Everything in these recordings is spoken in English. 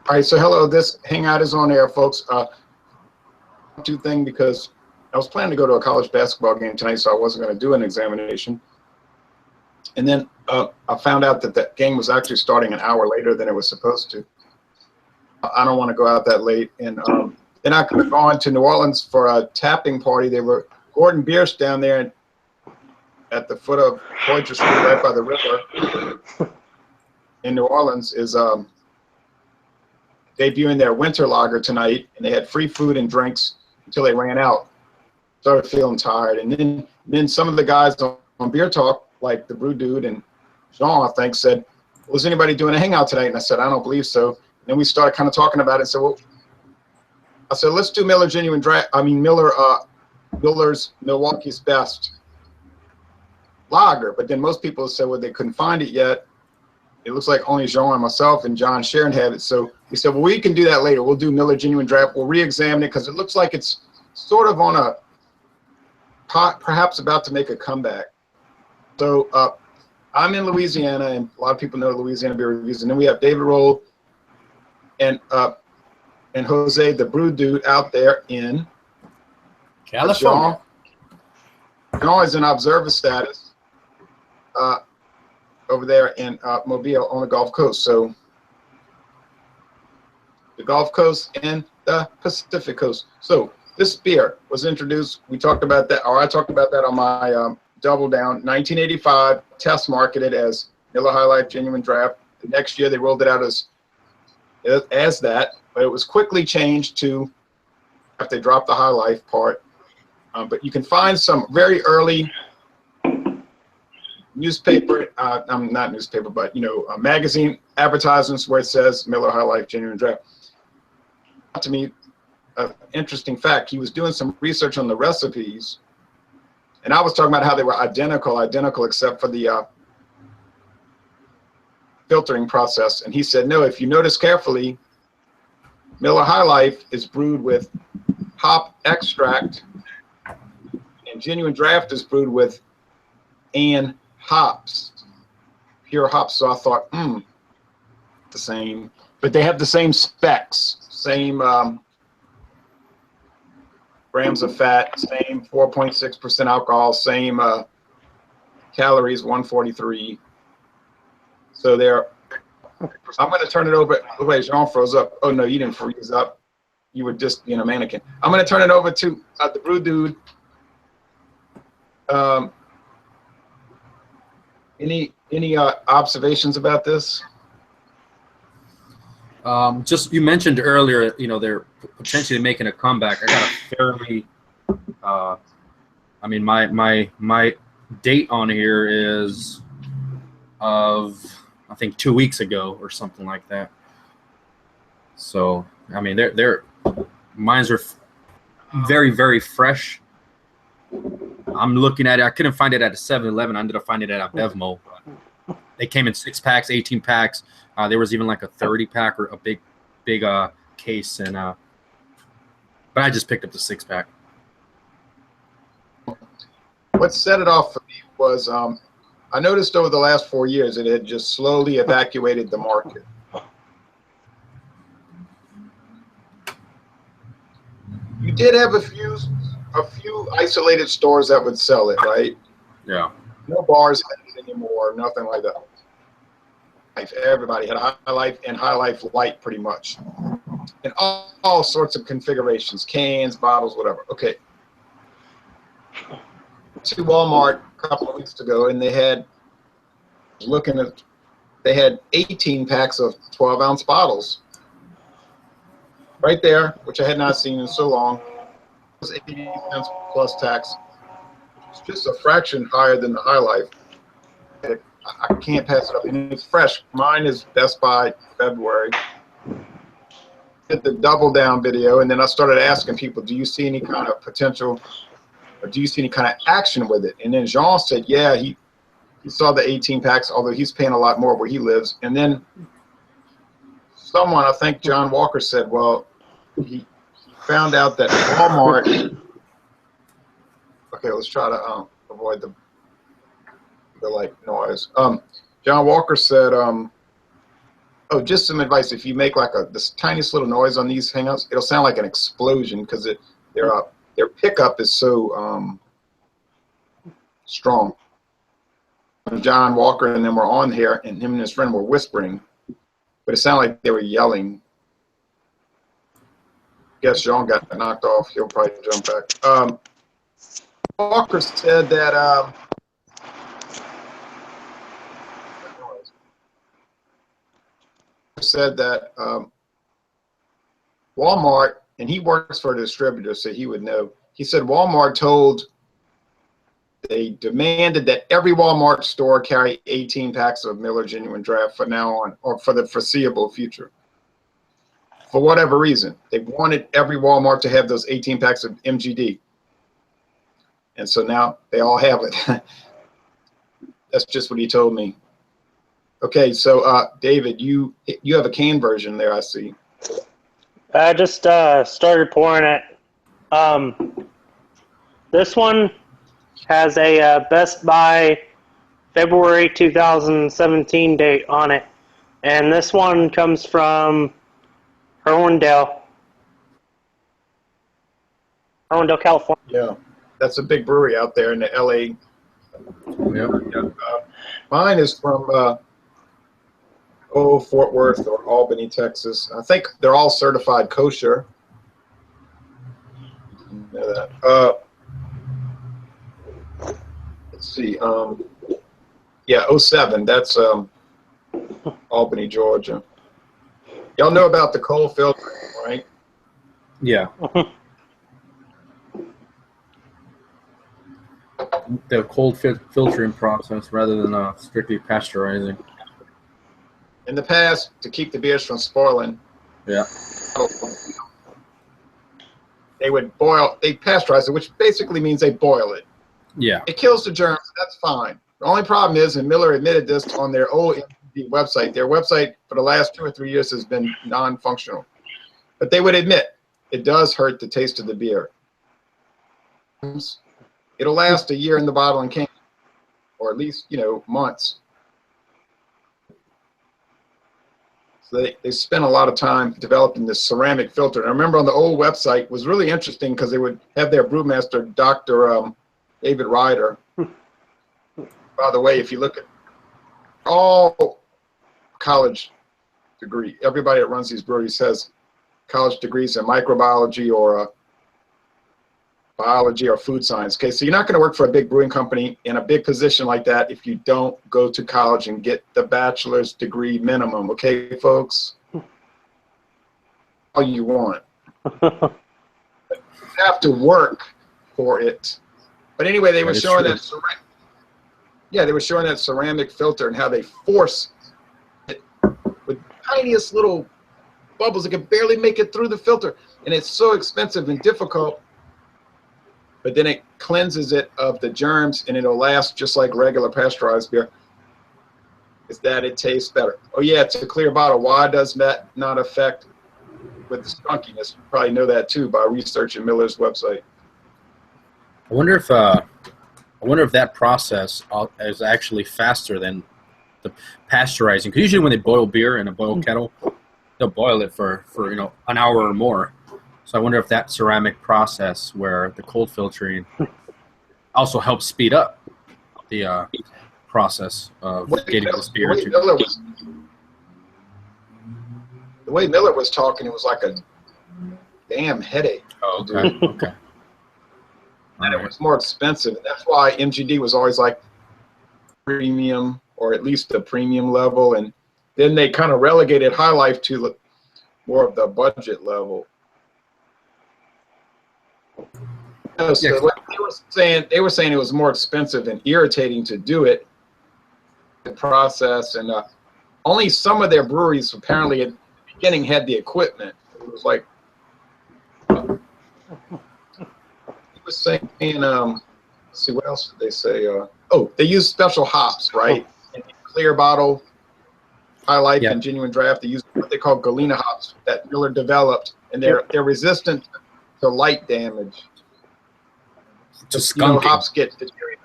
All right, so hello, this hangout is on air, folks. Two thing because I was planning to go to a college basketball game tonight, so I wasn't going to do an examination. And then I found out that that game was actually starting an hour later than it was supposed to. I don't want to go out that late. And then I could have gone to New Orleans for a tapping party. They were Gordon Bierce down there at the foot of Poitras Street, right by the river in New Orleans, is debuting their winter lager tonight, and they had free food and drinks until they ran out. Started feeling tired, and then some of the guys on Beer Talk, like the Brew Dude and Jean, I think, said, "Was anybody doing a hangout tonight?" And I said, "I don't believe so." And then we started kind of talking about it. And said, "Well," I said, "Let's do Miller Genuine Draft. I mean Miller's Milwaukee's Best Lager." But then most people said, "Well, they couldn't find it yet. It looks like only Jean and myself and John Sharon have it." So we said, "Well, we can do that later. We'll do Miller Genuine Draft. We'll re-examine it because it looks like it's sort of on a perhaps about to make a comeback." So I'm in Louisiana, and a lot of people know Louisiana Beer Reviews. And then we have David Roll and Jose, the Brew Dude, out there in California. Jean is in observer status over there in Mobile on the Gulf Coast. So the Gulf Coast and the Pacific Coast. So this beer was introduced. We talked about that, or I talked about that on my Double Down. 1985, test marketed as Miller High Life Genuine Draft. The next year they rolled it out as that, but it was quickly changed to, if they dropped the High Life part. But you can find some very early newspaper, not newspaper, but magazine advertisements where it says Miller High Life Genuine Draft. To me, an interesting fact, he was doing some research on the recipes, and I was talking about how they were identical except for the filtering process. And he said, no, if you notice carefully, Miller High Life is brewed with hop extract, and Genuine Draft is brewed with hops, pure hops. So I thought, the same, but they have the same specs, same grams of fat, same 4.6% alcohol, same calories, 143. So I'm going to turn it over. Wait, Jean froze up. Oh no, you didn't freeze up. You were just being a mannequin. I'm going to turn it over to the Brew Dude. Any observations about this? Just, you mentioned earlier, they're potentially making a comeback. I got a fairly, I mean, my date on here is of, I think, 2 weeks ago or something like that. So, I mean, mines are very, very fresh. I'm looking at it. I couldn't find it at a 7-Eleven. I ended up finding it at a Bevmo. They came in 6-packs, 18 packs. There was even like a 30-pack or a big case, and but I just picked up the 6-pack. What set it off for me was I noticed over the last 4 years it had just slowly evacuated the market. You did have a few isolated stores that would sell it, right? Yeah. No bars had it anymore, nothing like that. Everybody had High Life and High Life Light pretty much. And all sorts of configurations, cans, bottles, whatever. Okay. To Walmart a couple of weeks ago, and they had 18 packs of 12-ounce bottles. Right there, which I had not seen in so long. It was 80 cents plus tax. It's just a fraction higher than the High Life. I can't pass it up, and it's fresh. Mine is Best Buy February. Did the Double Down video, and then I started asking people, do you see any kind of potential, or do you see any kind of action with it? And then Jean said, yeah, he saw the 18 packs, although he's paying a lot more where he lives. And then someone, I think John Walker, said, well, he found out that Walmart. Okay, let's try to avoid the like noise. John Walker said Oh, just some advice. If you make like this tiniest little noise on these hangouts, it'll sound like an explosion because their pickup is so strong. John Walker and them were on here, and him and his friend were whispering, but it sounded like they were yelling. Guess Jean got knocked off. He'll probably jump back. Walker said that Walmart, and he works for a distributor, so he would know. He said Walmart they demanded that every Walmart store carry 18 packs of Miller Genuine Draft from now on, or for the foreseeable future. For whatever reason, they wanted every Walmart to have those 18 packs of MGD. And so now they all have it. That's just what he told me. Okay, so David, you have a can version there, I see. I just started pouring it. This one has a Best Buy February 2017 date on it. And this one comes from Irwindale, California. Yeah, that's a big brewery out there in the LA. Yep. Mine is from Fort Worth or Albany, Texas. I think they're all certified kosher. You know that. Let's see. Yeah, 07. That's Albany, Georgia. Y'all know about the cold filtering, right? Yeah. The cold filtering process rather than strictly pasteurizing. In the past, to keep the beers from spoiling, Yeah. they pasteurize it, which basically means they boil it. Yeah. It kills the germs. That's fine. The only problem is, and Miller admitted this on their old website, their website for the last 2 or 3 years has been non-functional. But they would admit it does hurt the taste of the beer. It'll last a year in the bottle and can, or at least, months. So they spent a lot of time developing this ceramic filter. And I remember on the old website, it was really interesting because they would have their brewmaster, Dr. David Ryder. By the way, if you look at all college degree, everybody that runs these breweries has college degrees in microbiology or biology or food science. Okay, so you're not going to work for a big brewing company in a big position like that if you don't go to college and get the bachelor's degree minimum. Okay, folks? All you want. You have to work for it. But anyway, they were showing that. Yeah, they were showing that ceramic filter and how they force it with tiniest little bubbles that can barely make it through the filter, and it's so expensive and difficult. But then it cleanses it of the germs, and it'll last just like regular pasteurized beer. Is that it tastes better? Oh yeah, it's a clear bottle. Why does that not affect with the skunkiness? You probably know that too by researching Miller's website. I wonder if that process is actually faster than the pasteurizing. Because usually when they boil beer in a boiled kettle, they'll boil it for an hour or more. So I wonder if that ceramic process where the cold filtering also helps speed up the process of getting this beer to. The way Miller was talking, it was like a damn headache. Oh, okay. Okay. And it was more expensive. And that's why MGD was always like premium, or at least the premium level. And then they kind of relegated High Life to more of the budget level. So what they were saying it was more expensive and irritating to do it, the process, and only some of their breweries apparently at the beginning had the equipment. It was like he was saying, let's see, what else did they say? They use special hops, right? In the clear bottle, High Life and Genuine Draft, they use what they call Galena hops that Miller developed, and they're resistant to light damage. Just hops get deteriorated.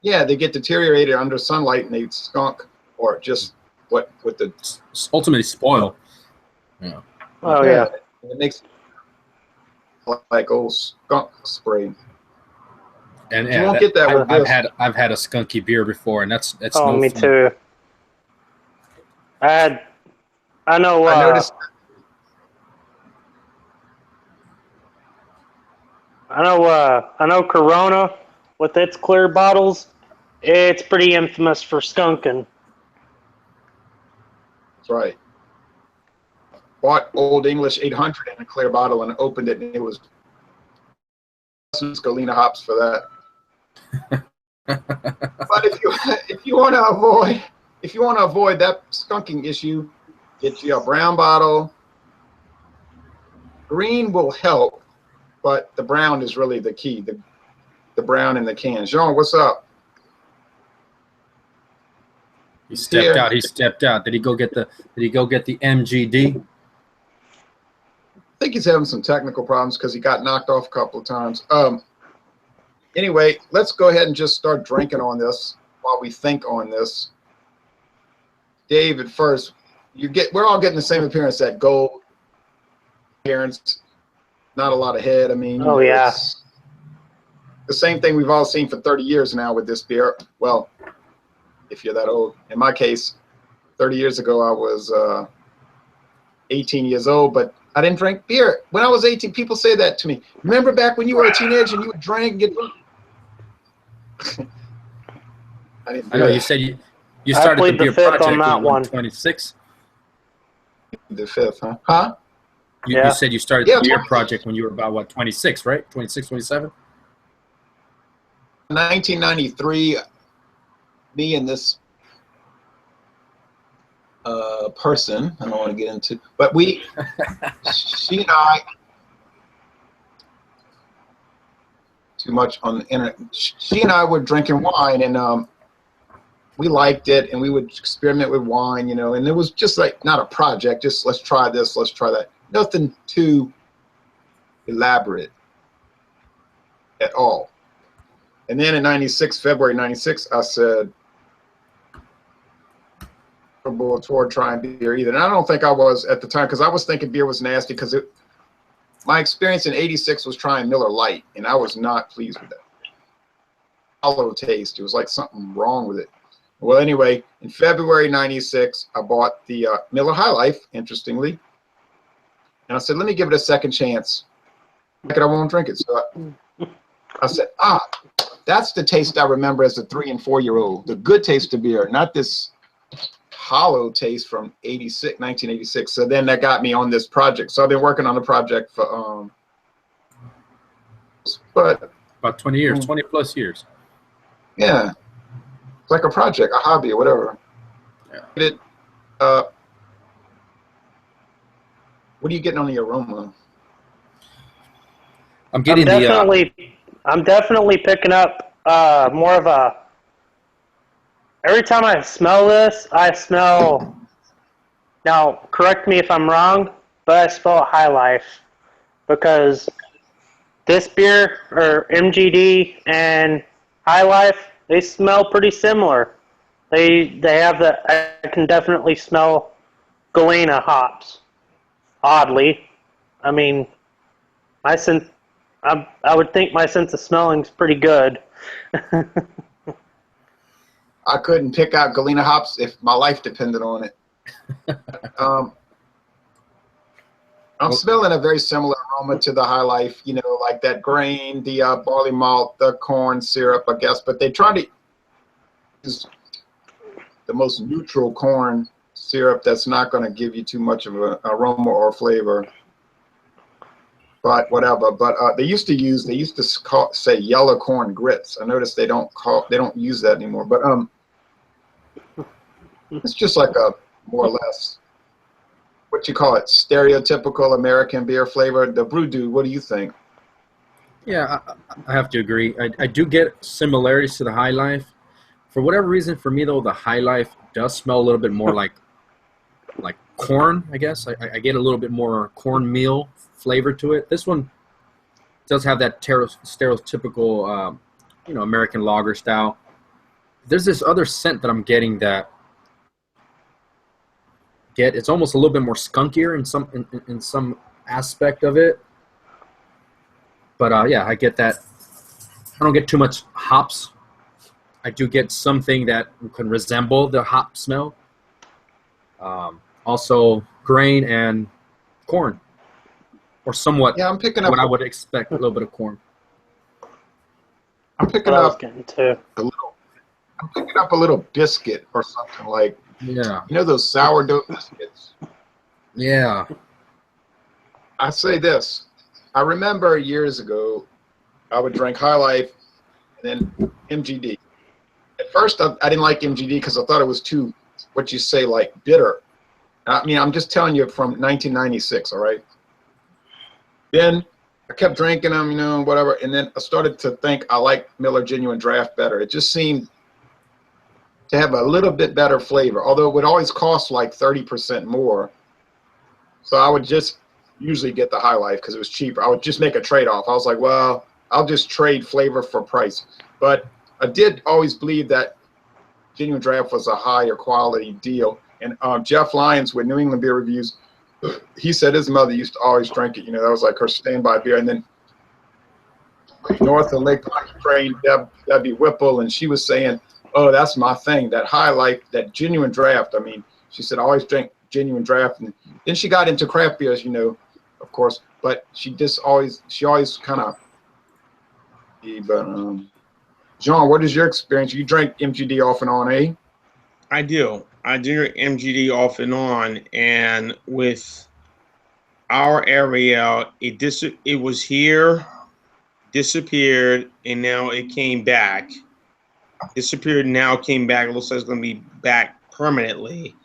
Yeah, they get deteriorated under sunlight and they skunk or just what with the ultimately spoil. Yeah. Oh yeah. It makes like old skunk spray. And You yeah, won't get that with this. I've had a skunky beer before, and that's Oh, no me fun. too. I know. I noticed. I know Corona with its clear bottles. It's pretty infamous for skunking. That's right. Bought Old English 800 in a clear bottle and opened it, and it was Galena hops for that. But if you want to avoid that skunking issue, get you a brown bottle. Green will help, but the brown is really the key. The brown in the can. Jean, what's up? He stepped out. He stepped out. Did he go get the MGD? I think he's having some technical problems because he got knocked off a couple of times. Anyway, let's go ahead and just start drinking on this while we think on this. David, first, we're all getting the same appearance, that gold appearance, not a lot of head. I mean, Oh yeah. It's the same thing we've all seen for 30 years now with this beer. Well, if you're that old. In my case, 30 years ago, I was 18 years old, but I didn't drink beer. When I was 18, people say that to me. Remember back when you were a teenager and you would drink and get drunk? I know you said you started the beer project when you were 26. The fifth, huh? Huh? You said you started the beer project when you were about, what, 26, right? 26, 27? 1993, me and this person, I don't want to get into, but she and I, too much on the internet, she and I were drinking wine, and we liked it, and we would experiment with wine, you know, and it was just like, not a project, just let's try this, let's try that. Nothing too elaborate at all. And then in February 96, I said, toward trying beer either. And I don't think I was at the time, because I was thinking beer was nasty, because my experience in 86 was trying Miller Lite, and I was not pleased with that. Hollow taste. It was like something wrong with it. Well, anyway, in February 96, I bought the Miller High Life, interestingly. And I said, let me give it a second chance. I won't drink it. So I said, that's the taste I remember as a 3- and 4-year-old. The good taste of beer, not this hollow taste from 1986. So then that got me on this project. So I've been working on the project for about 20 years, 20 plus years. Yeah. It's like a project, a hobby, or whatever. Yeah. What are you getting on the aroma? I'm definitely picking up more of a. Every time I smell this, I smell. Now, correct me if I'm wrong, but I smell High Life, because this beer, or MGD and High Life, they smell pretty similar. They have the. I can definitely smell Galena hops. Oddly, I mean, my sense. I would think my sense of smelling's pretty good. I couldn't pick out Galena hops if my life depended on it. I'm smelling a very similar aroma to the High Life, you know, like that grain, the barley malt, the corn syrup, I guess. But they try to use the most neutral corn syrup that's not going to give you too much of an aroma or flavor. But whatever. But they used to say yellow corn grits. I noticed they don't use that anymore. But it's just like a more or less, what you call it, stereotypical American beer flavor. The Brew Dude, what do you think? Yeah, I have to agree. I do get similarities to the High Life. For whatever reason, for me though, the High Life does smell a little bit more like corn, I guess. I get a little bit more cornmeal flavor to it. This one does have that stereotypical, American lager style. There's this other scent that I'm getting that get. It's almost a little bit more skunkier in some aspect of it. But yeah, I get that. I don't get too much hops. I do get something that can resemble the hop smell. Also, grain and corn, or somewhat. Yeah, I'm picking up what I would expect, a little bit of corn. I'm picking What I was up getting to. I'm picking up a little biscuit or something like, Yeah. you know, those sourdough biscuits. Yeah. I say this. I remember years ago, I would drink High Life and then MGD. At first, I didn't like MGD because I thought it was too, what you say, like bitter. I mean, I'm just telling you from 1996, all right? Then I kept drinking them, you know, whatever, and then I started to think I like Miller Genuine Draft better. It just seemed to have a little bit better flavor, although it would always cost like 30% more. So I would just usually get the High Life because it was cheaper. I would just make a trade-off. I was like, well, I'll just trade flavor for price. But I did always believe that Genuine Draft was a higher quality deal. And Jeff Lyons with New England Beer Reviews, he said his mother used to always drink it. You know, that was like her standby beer. And then north of Lake Train, Debbie Whipple, and she was saying, oh, that's my thing, that High Life, that Genuine Draft. I mean, she said, I always drink Genuine Draft. And then she got into craft beers, you know, of course, but she always kind of, but John, what is your experience? You drink MGD off and on, eh? I do. I do MGD off and on, and with our area, it was here, disappeared, and now it came back. Disappeared, now came back. It looks like it's going to be back permanently,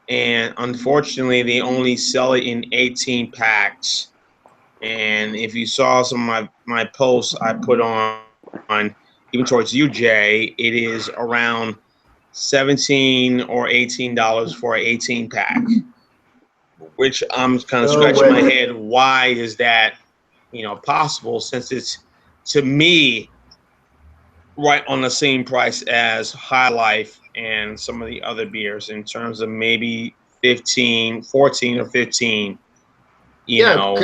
and unfortunately, they only sell it in 18 packs. And if you saw some of my posts I put on even towards you, Jay, it is around $17 or $18 for an 18 pack, which I'm kind of scratching my head. Why is that, you know, possible? Since it's, to me, right on the same price as High Life and some of the other beers in terms of maybe 14 or 15. You know,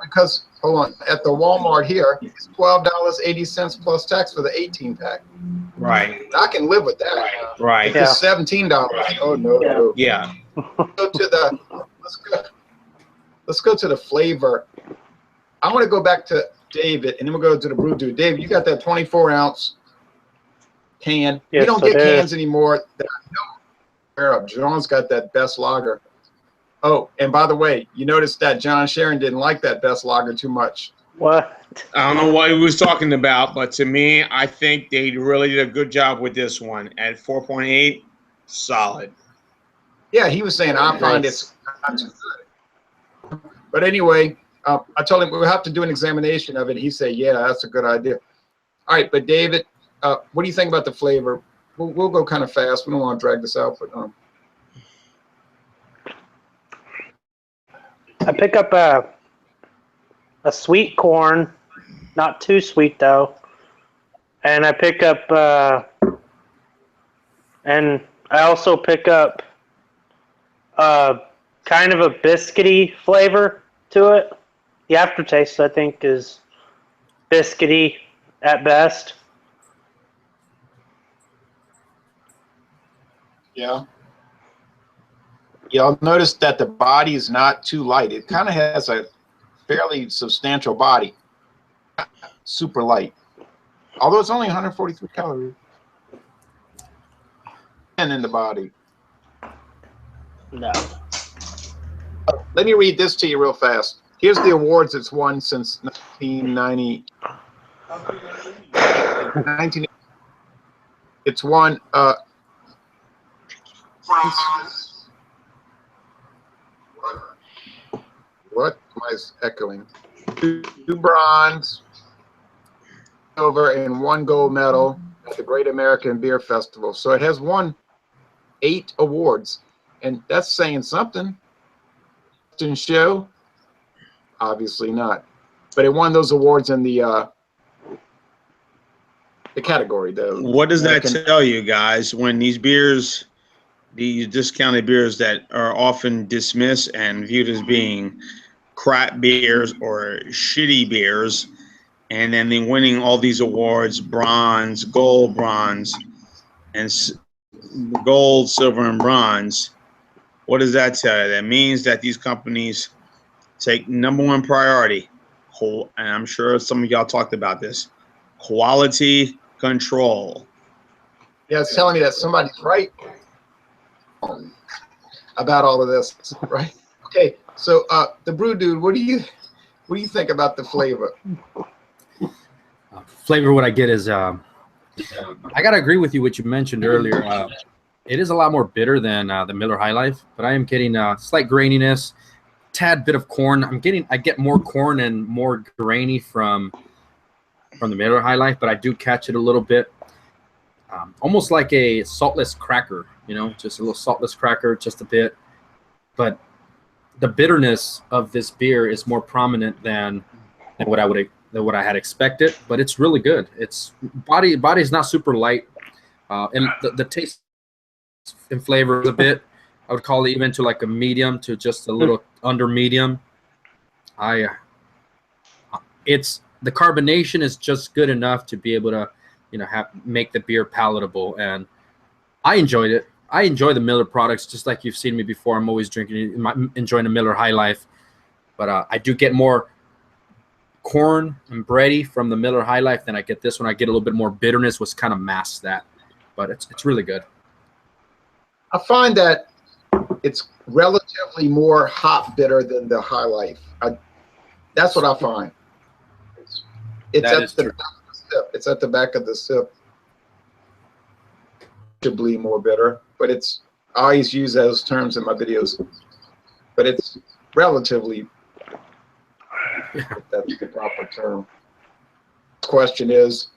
because hold on, at the Walmart here, it's $12.80 plus tax for the 18 pack. Right. I can live with that. Right. If it's $17, oh no. Yeah. Let's go to the flavor. I want to go back to David, and then we'll go to the brew dude. David, you got that 24-ounce can. Yes, we don't get I do. cans anymore. John's got that best lager. Oh, and by the way, you noticed that John Sharon didn't like that best lager too much. What? I don't know what he was talking about, but to me, I think they really did a good job with this one. At 4.8, solid. Yeah, he was saying, I find it's not too good. But anyway, I told him we'll have to do an examination of it. He said, yeah, that's a good idea. All right, but David, what do you think about the flavor? We'll go kind of fast. We don't want to drag this out, but I pick up a sweet corn, not too sweet though, and I pick up and I also pick up kind of a biscuity flavor to it. The aftertaste, I think, is biscuity at best. yeah. You'll notice that the body is not too light. It kind of has a fairly substantial body. Super light. Although it's only 143 calories. And in the body. No. Let me read this to you real fast. Here's the awards it's won since 1990. It's won what am I echoing? Two bronze, silver, and 1 gold medal at the Great American Beer Festival. So it has won 8 awards, and that's saying something. Didn't show? Obviously not. But it won those awards in the category, though. What does that tell you, guys? When these beers these discounted beers that are often dismissed and viewed as being crap beers or shitty beers, and then they're winning all these awards, bronze, gold, bronze, and gold, silver, and bronze. What does that tell you? That means that these companies take number one priority, and I'm sure some of y'all talked about this, quality control. Yeah, it's telling me that somebody's right about all of this, right? Okay, so the Brew Dude, what do you think about the flavor? Flavor, what I get is, I gotta agree with you what you mentioned earlier. It is a lot more bitter than the Miller High Life, but I am getting slight graininess, tad bit of corn. I get more corn and more grainy from the Miller High Life, but I do catch it a little bit. Almost like a saltless cracker, just a little saltless cracker, just a bit. But the bitterness of this beer is more prominent than what I had expected. But it's really good. It's body's not super light, and the taste and flavor a bit. I would call it even to like a medium to just a little under medium. It's the carbonation is just good enough to be able to make the beer palatable, and I enjoyed it. I enjoy the Miller products just like you've seen me before. I'm always enjoying the Miller High Life, but I do get more corn and bready from the Miller High Life than I get this one. I get a little bit more bitterness, which kind of masks that, but it's really good. I find that it's relatively more hop bitter than the High Life. That's what I find. It's at the back of the sip. It's at the back of the sip. Possibly more bitter, but I always use those terms in my videos. But it's relatively, if that's the proper term. Question is,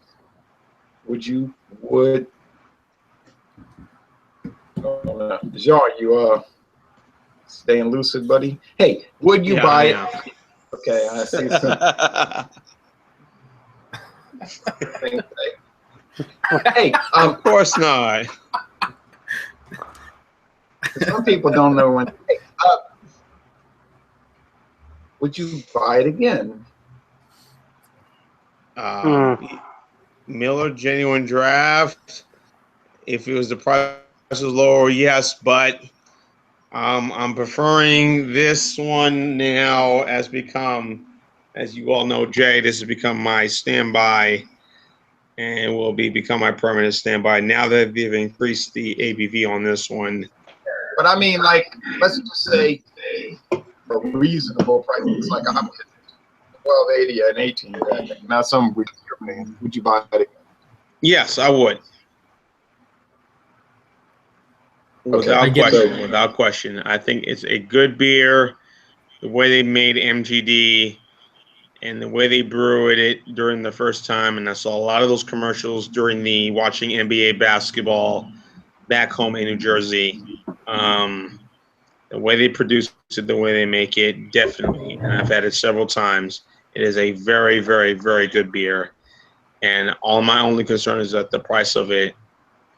Jean, you staying lucid, buddy? Hey, would you buy it? Okay, I see some. Hey, of course not. Some people don't know when. Hey, would you buy it again? Miller Genuine Draft. If it was the price was lower, yes, but I'm preferring this one now. As you all know, Jay, this has become my standby, and will become my permanent standby now that they've increased the ABV on this one. But I mean, like, let's just say a reasonable price. It's like I'm $12.80 and 18. Not some would you buy it again? Yes, I would. Without question. I think it's a good beer. The way they made MGD and the way they brewed it during the first time, and I saw a lot of those commercials during the watching NBA basketball back home in New Jersey. The way they produce it, the way they make it, definitely. And I've had it several times. It is a very, very, very good beer. And all my only concern is that the price of it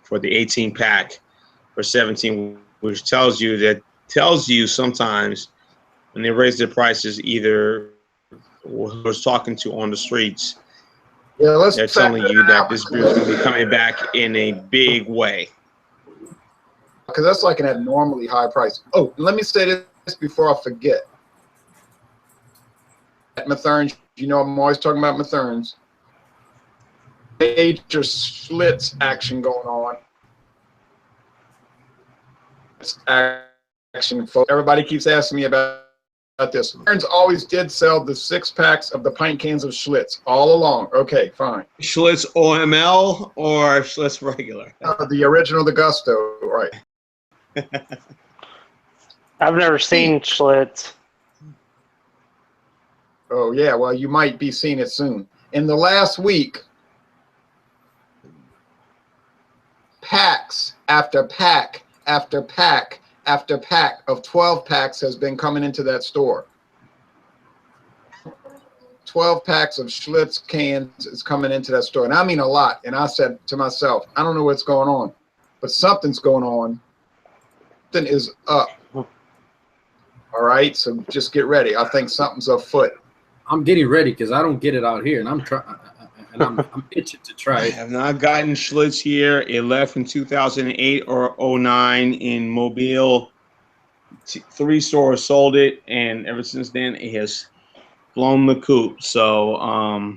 for the 18 pack for $17, which tells you sometimes when they raise their prices, either who was talking to on the streets, they're telling you that this beer is going to be coming back in a big way. Because that's like an abnormally high price. Oh, let me say this before I forget. At Matherns, I'm always talking about Matherns. Major Schlitz action going on. Action. Everybody keeps asking me about this. Matherns always did sell the 6-packs of the pint cans of Schlitz all along. Okay, fine. Schlitz OML or Schlitz regular? The original, the Gusto, right. I've never seen Schlitz. Oh, yeah, well, you might be seeing it soon. In the last week, packs after pack after pack after pack of 12 packs has been coming into that store. 12 packs of Schlitz cans is coming into that store. And I mean a lot. And I said to myself, I don't know what's going on, but something's going on. something is up. All right, so just get ready. I think something's afoot. I'm getting ready because I don't get it out here, and I'm itching to try I it. have not gotten Schlitz here. It left in 2008 or 09 in Mobile. 3 stores sold it, and ever since then, it has blown the coop. So,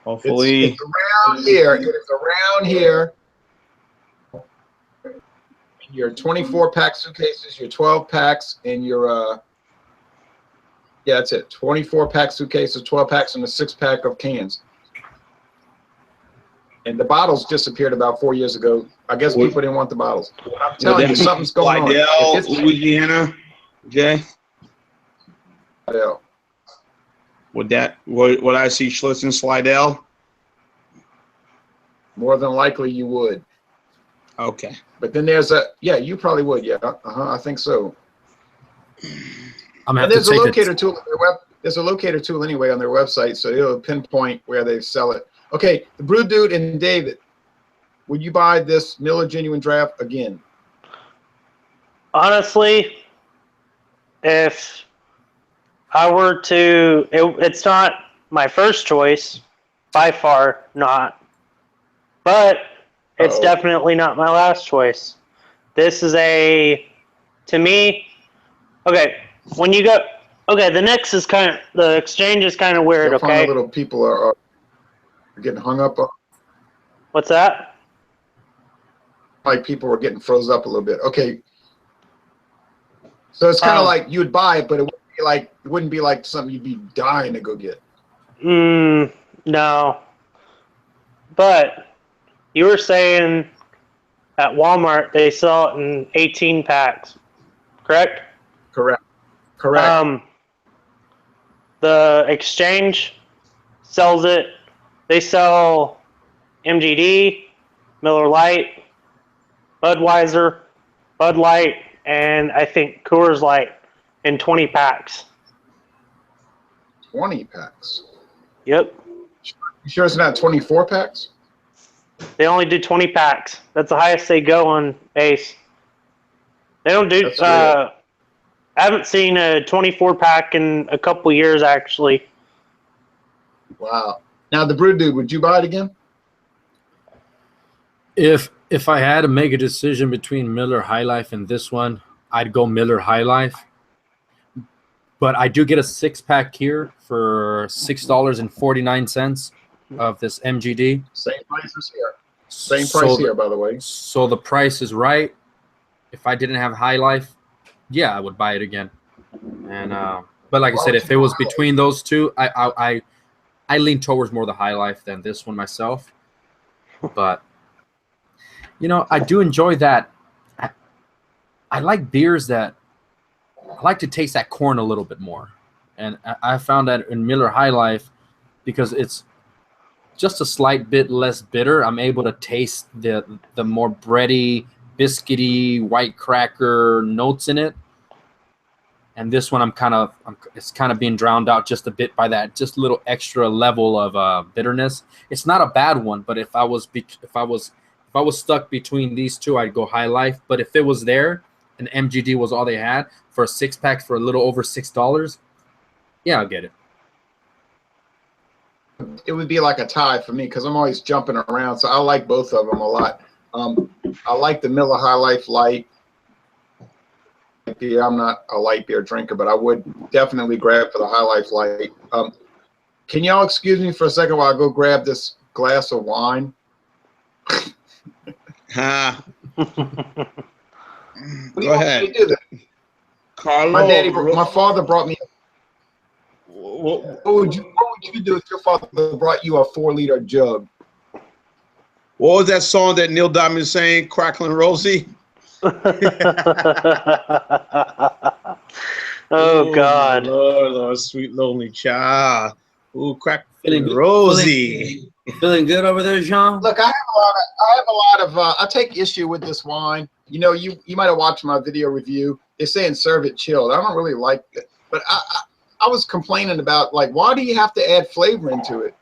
hopefully. It's around here. It is around here. Your 24-pack suitcases, your 12-packs, and your yeah, that's it. 24-pack suitcases, 12 packs, and a 6-pack of cans. And the bottles disappeared about 4 years ago. I guess people didn't want the bottles. I'm telling you, something's going on. Slidell, Louisiana, Jay. Yeah. Would I see Schlitz in Slidell? More than likely you would. Okay. But then there's yeah, you probably would. Yeah, I think so. I'm And there's a locator tool on their there's a locator tool anyway on their website, so it'll pinpoint where they sell it. Okay, the Brew Dude and David, would you buy this Miller Genuine Draft again? Honestly, if I were to, it's not my first choice, by far not, but it's definitely not my last choice. This is to me, okay, when you go, okay, the exchange is kind of weird, You'll find okay? a little people are getting hung up on, What's that? like people were getting froze up a little bit. Okay. So it's kind of like you would buy it, but it wouldn't be like something you'd be dying to go get. No. But you were saying at Walmart they sell it in 18 packs, correct? Correct. The exchange sells it. They sell MGD, Miller Lite, Budweiser, Bud Light, and I think Coors Light in 20 packs. 20 packs. Yep. You sure it's not 24 packs? They only do 20 packs. That's the highest they go on Ace. They don't do. I haven't seen a 24 pack in a couple years actually. Wow. Now the Brew Dude, would you buy it again? If I had to make a decision between Miller High Life and this one, I'd go Miller High Life. But I do get a 6-pack here for $6.49 of this MGD. Same price as here. Same price here, by the way. So the price is right. If I didn't have High Life, yeah, I would buy it again. And but like I said, if it was between those two, I lean towards more the High Life than this one myself. But you know, I do enjoy that. I like beers that I like to taste that corn a little bit more, and I found that in Miller High Life, because it's just a slight bit less bitter, I'm able to taste the more bready, biscuity, white cracker notes in it. And this one, it's kind of being drowned out just a bit by that just little extra level of bitterness. It's not a bad one, but if I was stuck between these two, I'd go High Life. But if it was there and MGD was all they had for a 6-pack for a little over $6, yeah, I'll get it. It would be like a tie for me because I'm always jumping around, so I like both of them a lot. I like the Miller High Life Light beer. I'm not a light beer drinker, but I would definitely grab for the High Life Light. Can y'all excuse me for a second while I go grab this glass of wine? Go Go ahead. Carlo, my father brought me. What would you do if your father brought you a 4-liter jug? What was that song that Neil Diamond sang, Cracklin' Rosie? Oh God. Lord, sweet lonely child. Ooh, Cracklin' Rosie. Feeling good over there, Jean? Look, I have a lot of I take issue with this wine. You know, you might have watched my video review. They're saying serve it chilled. I don't really like it, but I was complaining about, like, why do you have to add flavor into it?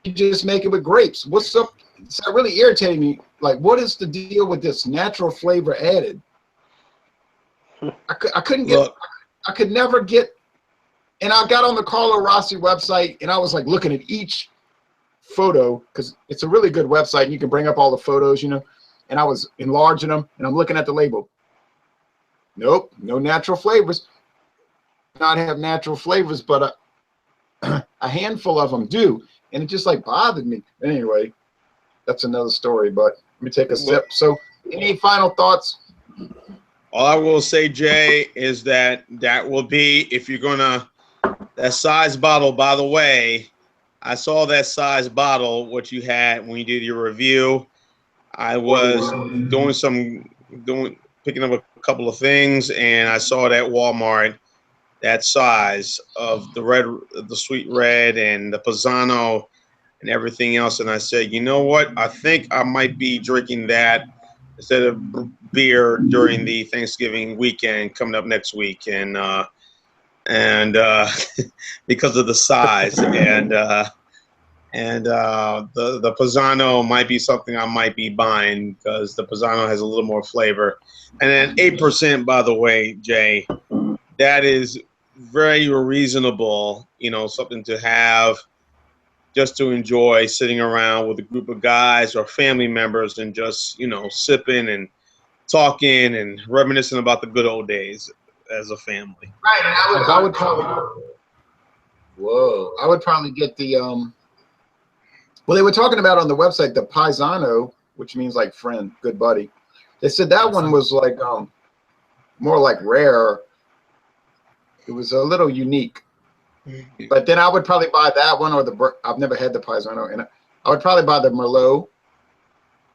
You just make it with grapes. What's up? It's really irritating me. like, what is the deal with this natural flavor added? I couldn't get, I could never get, and I got on the Carlo Rossi website and I was like looking at each photo because it's a really good website and you can bring up all the photos, you know, and I was enlarging them and I'm looking at the label. Nope, no natural flavors. Not have natural flavors, but a handful of them do. And it just like bothered me. Anyway, that's another story, but let me take a sip. So any final thoughts? All I will say, Jay, is that will be, if you're gonna, that size bottle, by the way, I saw that size bottle, what you had when you did your review. I was picking up a couple of things, and I saw that Walmart, that size of the sweet red and the Pisano and everything else. And I said, you know what? I think I might be drinking that instead of beer during the Thanksgiving weekend coming up next week. And because of the size and the Pisano might be something I might be buying because the Pisano has a little more flavor. And then 8%, by the way, Jay, that is very reasonable, you know, something to have just to enjoy sitting around with a group of guys or family members and just, you know, sipping and talking and reminiscing about the good old days as a family. Right, and I would probably, I would probably get the, well, they were talking about on the website, the Paisano, which means like friend, good buddy. They said that one was like, more like rare. It was a little unique. But then I would probably buy that one or I've never had the Paisano, and I would probably buy the Merlot.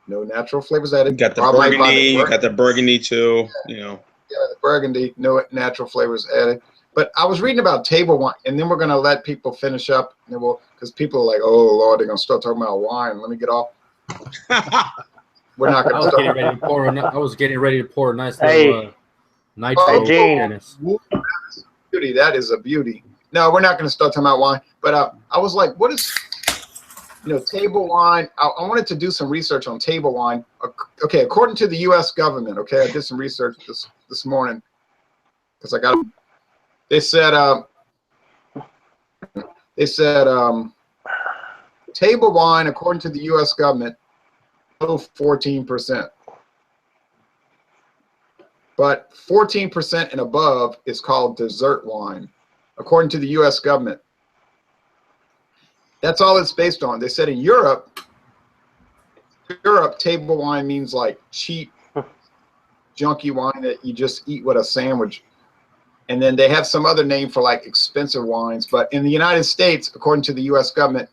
No natural flavors added. You got the Burgundy, you got the Burgundy too, you know. Yeah, the Burgundy, no natural flavors added. But I was reading about table wine, and then we're going to let people finish up, and then because people are like, oh, Lord, they're going to start talking about wine. Let me get off. We're not going to start. I was getting ready to pour a nice little nitro Guinness. Beauty, that is a beauty. No, we're not going to start talking about wine. But I was like, what is, you know, table wine? I wanted to do some research on table wine. Okay, according to the U.S. government, okay, I did some research this morning because I got. They said table wine, according to the U.S. government, below 14%. But 14% and above is called dessert wine, according to the U.S. government. That's all it's based on. They said in Europe, table wine means like cheap, junky wine that you just eat with a sandwich. And then they have some other name for like expensive wines. But in the United States, according to the U.S. government,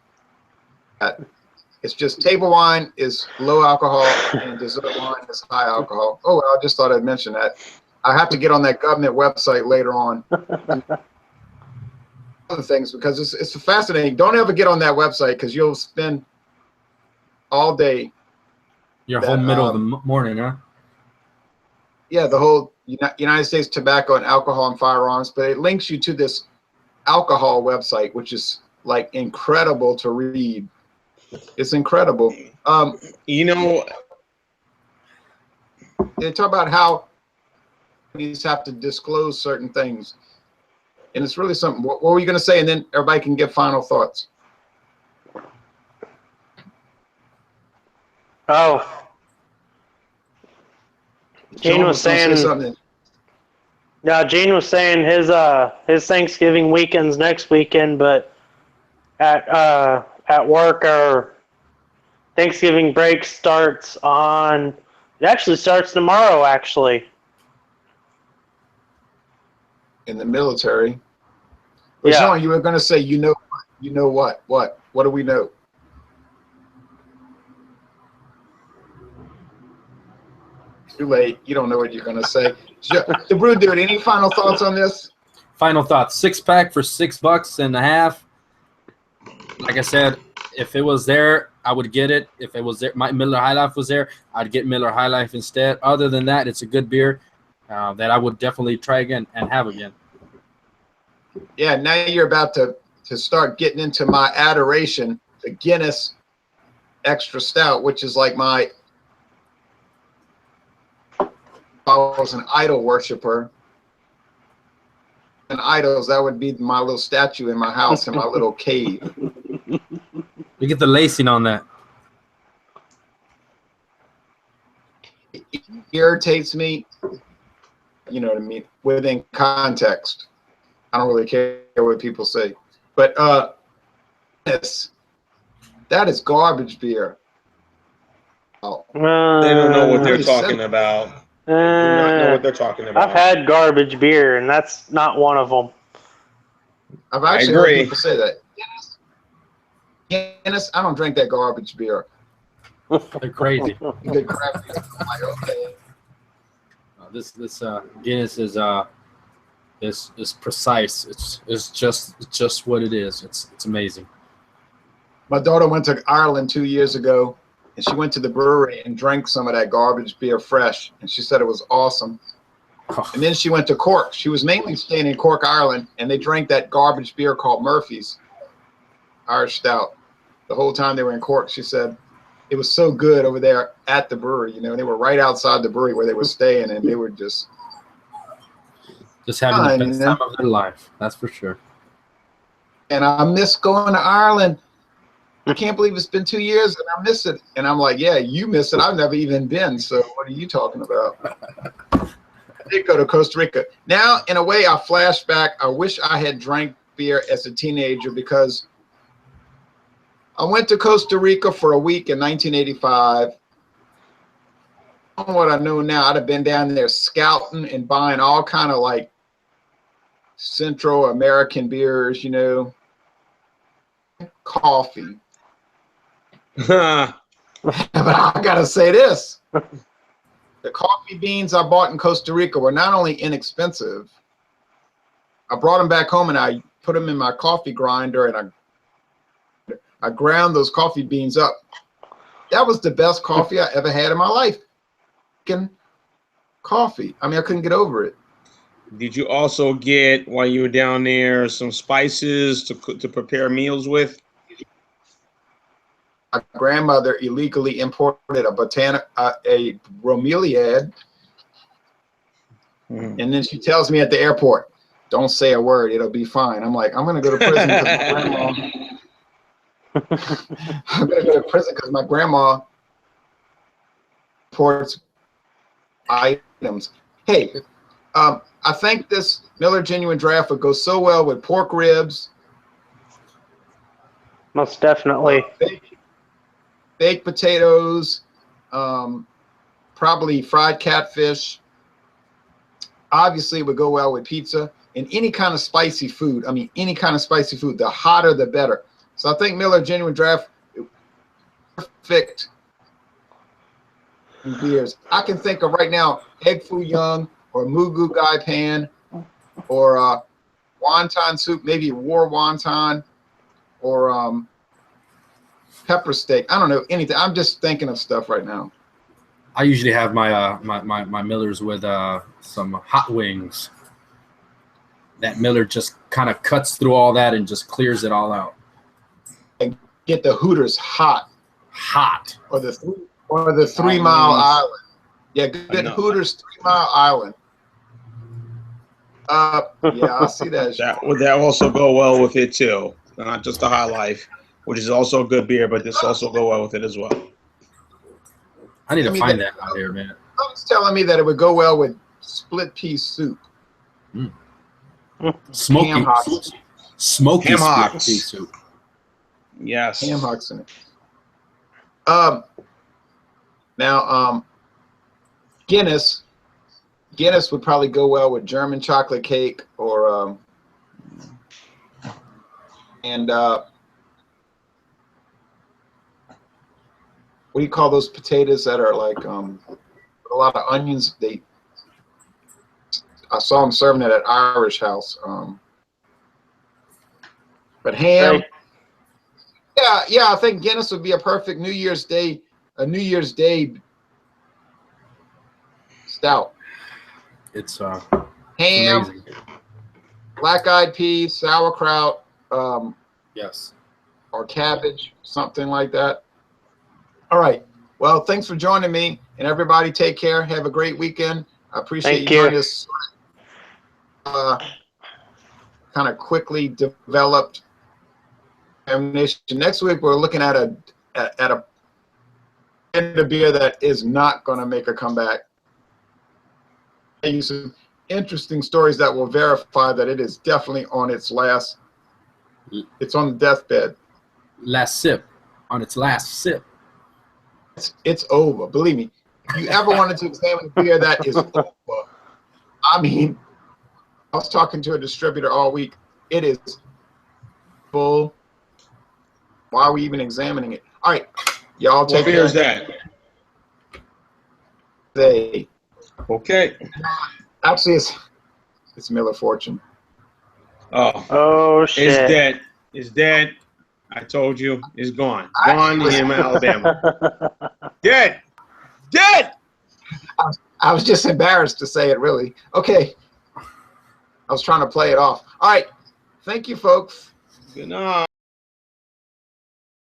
it's just table wine is low alcohol and dessert wine is high alcohol. Oh, I just thought I'd mention that. I have to get on that government website later on. Other things, because it's fascinating. Don't ever get on that website because you'll spend all day. Your whole middle of the morning, huh? Yeah, the whole United States Tobacco and Alcohol and Firearms, but it links you to this alcohol website, which is like incredible to read. It's incredible. You know, they talk about how companies have to disclose certain things, and it's really something. What were you going to say? And then everybody can give final thoughts. Oh, Gene was saying something. Yeah, Gene was saying his Thanksgiving weekend's next weekend, but at work our Thanksgiving break starts on. It actually starts tomorrow, actually. In the military. But Yeah. Sean, you were going to say, you know what? What do we know? Too late. You don't know what you're going to say. The Brew Dude, any final thoughts on this? Final thoughts. 6-pack for $6.50. Like I said, if it was there, I would get it. If it was there, my Miller High Life was there, I'd get Miller High Life instead. Other than that, it's a good beer that I would definitely try again and have again. Yeah, now you're about to start getting into my adoration, the Guinness Extra Stout, which is like my I was an idol worshiper, and idols, that would be my little statue in my house, in my little cave. You get the lacing on that. It irritates me, you know what I mean, within context. I don't really care what people say. But yes, that is garbage beer. Oh, They don't know what they're Really talking said- about. They do not know what they're talking about. I've had garbage beer, and that's not one of them. I've actually heard agree. people say that. Guinness, I don't drink that garbage beer. They're crazy. Good crap beer. I'm like, okay. This Guinness is precise. It's just what it is. It's amazing. My daughter went to Ireland 2 years ago, and she went to the brewery and drank some of that garbage beer fresh, and she said it was awesome. And then she went to Cork. She was mainly staying in Cork, Ireland, and they drank that garbage beer called Murphy's Irish Stout. The whole time they were in Cork, she said it was so good over there at the brewery. You know, they were right outside the brewery where they were staying, and they were just having fine, the best you know? time of their life. That's for sure. And I miss going to Ireland. I can't believe it's been 2 years and I miss it. And I'm like, yeah, you miss it. I've never even been. So what are you talking about? I did go to Costa Rica. Now, in a way, I flash back. I wish I had drank beer as a teenager because I went to Costa Rica for a week in 1985. What I know now, I'd have been down there scouting and buying all kind of like Central American beers, you know, coffee. But I gotta say this. The coffee beans I bought in Costa Rica were not only inexpensive, I brought them back home and I put them in my coffee grinder and I ground those coffee beans up. That was the best coffee I ever had in my life. Coffee. I mean, I couldn't get over it. Did you also get, while you were down there, some spices to prepare meals with? My grandmother illegally imported a bromeliad, and then she tells me at the airport, "Don't say a word; it'll be fine." I'm like, "I'm gonna go to prison because my grandma." I'm gonna go to prison because my grandma imports items. Hey, I think this Miller Genuine Draft would go so well with pork ribs. Most definitely. Baked potatoes, probably fried catfish. Obviously, it would go well with pizza and any kind of spicy food. I mean, any kind of spicy food. The hotter, the better. So I think Miller Genuine Draft, perfect beers. I can think of right now egg foo young or mugu gai pan or wonton soup, maybe war wonton or pepper steak. I don't know anything. I'm just thinking of stuff right now. I usually have my my Millers with some hot wings. That Miller just kind of cuts through all that and just clears it all out. And get the Hooters hot. Hot. Or the 3 Mile Island. Yeah, good Hooters 3 Mile Island. Yeah, I see that. That would also go well with it too. Not just the High Life, which is also a good beer, but this also go well with it as well. I need to find that out here, man. Someone's telling me that it would go well with split pea soup. Smoky Ham hocks. Smoky Ham split hocks. pea soup. Yes. Ham hocks in it. Now, Guinness would probably go well with German chocolate cake or what do you call those potatoes that are like a lot of onions? I saw them serving it at Irish House. But ham, yeah, I think Guinness would be a perfect New Year's Day stout. It's Ham, amazing. black-eyed peas, sauerkraut, Yes. or cabbage, something like that. All right. Well, thanks for joining me, and everybody take care. Have a great weekend. I appreciate Thank you you. joining us. Kind of quickly developed examination. Next week, we're looking at a beer that is not going to make a comeback. I use some interesting stories that will verify that it is definitely on its last. It's on the deathbed. Last sip. On its last sip. It's over. Believe me. If you ever wanted to examine a beer that is over, I mean, I was talking to a distributor all week. It is full. Why are we even examining it? All right, y'all take What beer care. is that? They Okay. actually it's Miller Fortune. Oh, Oh shit. it's dead. It's dead. I told you. It's gone. Gone to him, Alabama. Dead. Dead. I was just embarrassed to say it, really. Okay. I was trying to play it off. All right. Thank you, folks. Good night.